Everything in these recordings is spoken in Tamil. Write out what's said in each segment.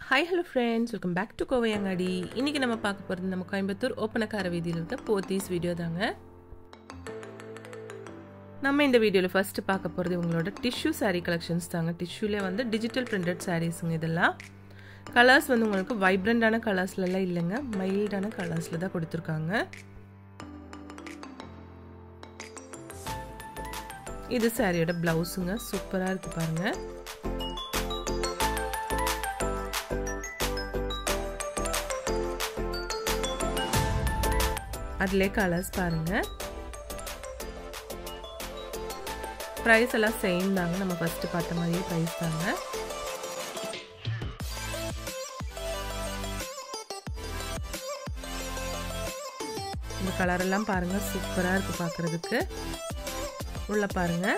Hi hello friends, welcome back to Kovayangadi. இன்னைக்கு நம்ம பார்க்க போறது நம்ம கோயம்புத்தூர் ஓப்பனக்கார வீதியில இருக்க போத்தீஸ் வீடியோ தாங்க. நம்ம இந்த வீடியோல ஃபர்ஸ்ட் பார்க்க போறது உங்களோட டிஷ்யூ saree collections தாங்க. டிஷ்யூல வந்து டிஜிட்டல் printed sareesங்க இதெல்லாம். கலர்ஸ் வந்து உங்களுக்கு வைப்ரண்டான கலர்ஸ்ல எல்லாம் இல்லங்க, மைல்டான கலர்ஸ்ல தான் கொடுத்திருக்காங்க. இது சாரியோட பிளவுஸ்ங்க, சூப்பரா இருக்கு பாருங்க. அதுல கலர்ஸ் பாருங்க. பிரைஸ் எல்லாம் சேம் தாங்க, நம்ம ஃபர்ஸ்ட் பார்த்த மாதிரியே பிரைஸ் தாங்க. இந்த கலர் எல்லாம் பாருங்க, சூப்பரா இருக்கு பார்க்கிறதுக்கு. உள்ள பாருங்க.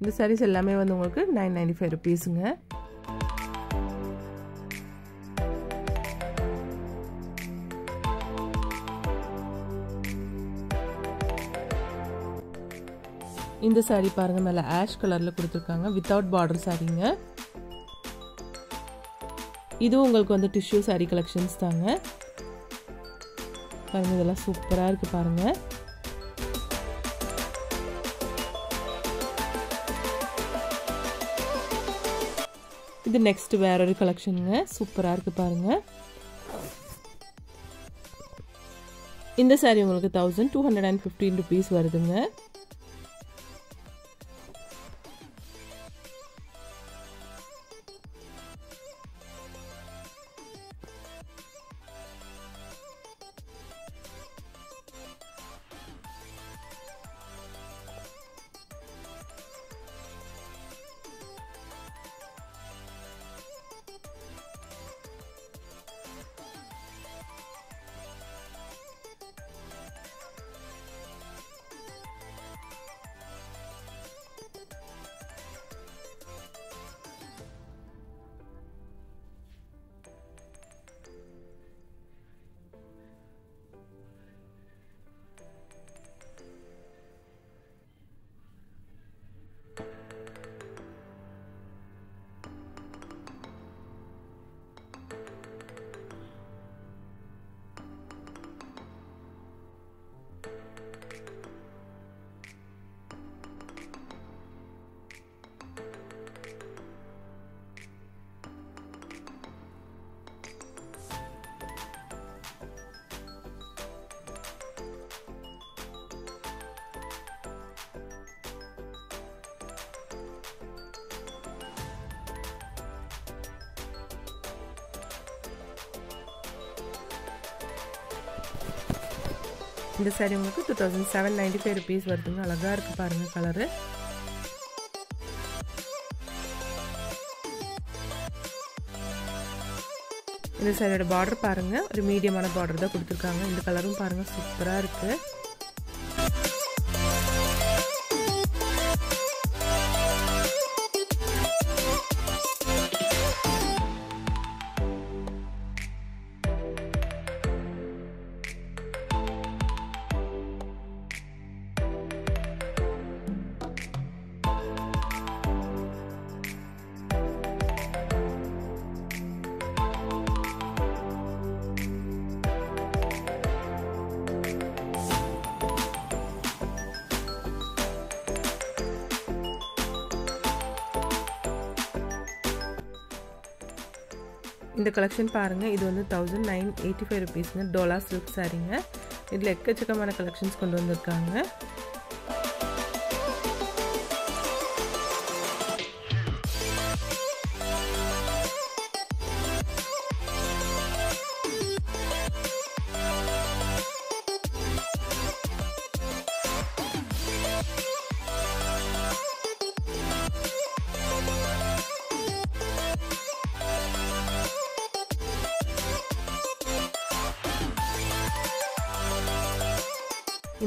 இந்த sarees எல்லாமே வந்து உங்களுக்கு 995 ரூபீஸ்ங்க. இந்த saree பாருங்க, மேல ஆஷ் கலர்ல கொடுத்திருக்காங்க, வித்தவுட் பார்டர் சாரீங்க. இது உங்களுக்கு வந்து டிஷ்யூ saree கலெக்ஷன்ஸ் தாங்க. பாருங்க, இதெல்லாம் சூப்பரா இருக்கு பாருங்க. இது நெக்ஸ்ட் வேற ஒரு கலெக்ஷனுங்க, சூப்பரா இருக்கு பாருங்க. இந்த saree உங்களுக்கு 1215 ரூபீஸ் வருதுங்க. இந்த saree உங்களுக்கு 2795 ரூபீஸ் வருதுங்க. அழகா இருக்கு பாருங்க கலரு. இந்த சாரியோட பார்டர் பாருங்க, ஒரு மீடியமான பார்டர் தான் கொடுத்திருக்காங்க. இந்த கலரும் பாருங்க, சூப்பரா இருக்கு. இந்த கலெக்ஷன் பாருங்க, இது வந்து 1985 ரூபீஸ்ங்க. டோலா சில்க் சாரீங்க. இதுல எக்கச்சக்கமான கலெக்ஷன்ஸ் கொண்டு வந்திருக்காங்க.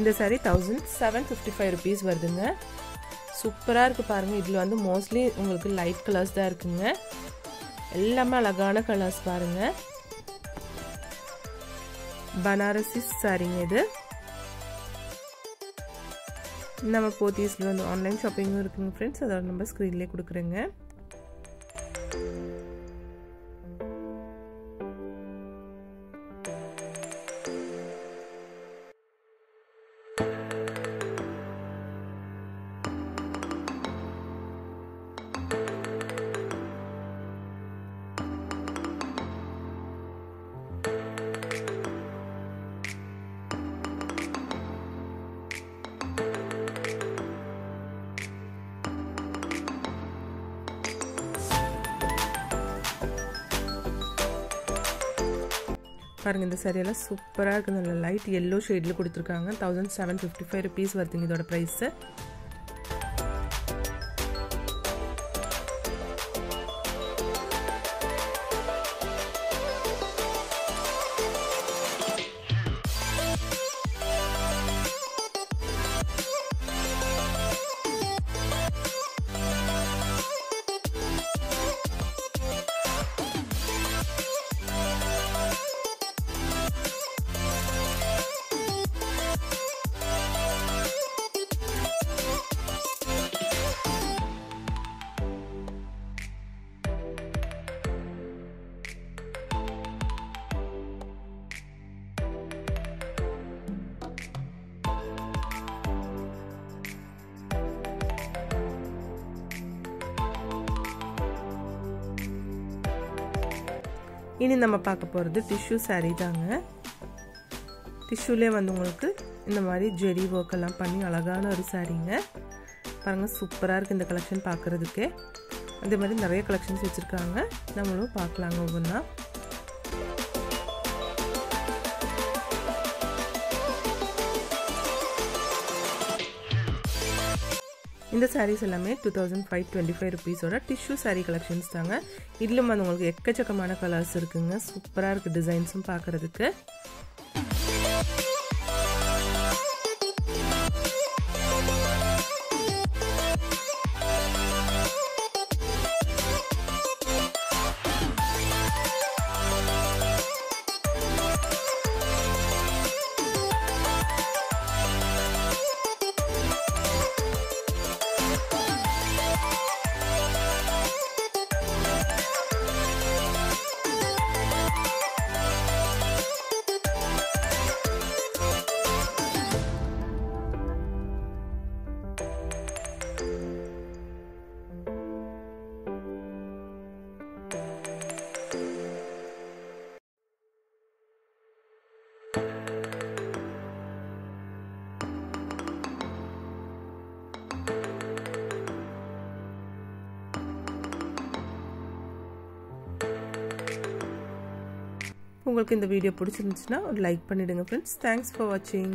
இந்த saree 1755 rupees வருதுங்க. சூப்பராக இருக்குது பாருங்கள். இதில் வந்து மோஸ்ட்லி உங்களுக்கு லைட் கலர்ஸ் தான் இருக்குங்க. எல்லாமே அழகான கலர்ஸ் பாருங்கள். பனாரசி சாரீங்க இது. நம்ம போத்தீஸில் வந்து ஆன்லைன் ஷாப்பிங்கும் இருக்குங்க ஃப்ரெண்ட்ஸ். அதோட நம்பர் ஸ்க்ரீன்லேயே கொடுக்குறேங்க. பாருங்கள், இந்த சாரியெல்லாம் சூப்பராக இருக்குது. நல்ல லைட் எல்லோ ஷேடில் கொடுத்துருக்காங்க. 1755 rupees வருதுங்க இதோட ப்ரைஸு. இனி நம்ம பார்க்க போகிறது டிஷ்யூ சாரீ தாங்க. டிஷ்யூலேயே வந்து உங்களுக்கு இந்த மாதிரி ஜெரி ஒர்க் எல்லாம் பண்ணி அழகான ஒரு சாரீங்க. பாருங்கள், சூப்பராக இருக்குது இந்த கலெக்ஷன் பார்க்குறதுக்கே. அதே மாதிரி நிறைய கலெக்ஷன்ஸ் வச்சுருக்காங்க. நம்மளும் பார்க்கலாங்க ஒவ்வொன்றா. இந்த சாரீஸ் எல்லாமே 2525 rupees டிஷ்யூ சாரீ கலெக்ஷன்ஸ் தாங்க. இதிலும் வந்து உங்களுக்கு எக்கச்சக்கமான கலர்ஸ் இருக்குங்க. சூப்பராக இருக்குது டிசைன்ஸும் பார்க்குறதுக்கு. உங்களுக்கு இந்த வீடியோ பிடிச்சிருந்துச்சுன்னா ஒரு லைக் பண்ணிடுங்க ஃப்ரெண்ட்ஸ். தேங்க்ஸ் ஃபார் வாட்சிங்.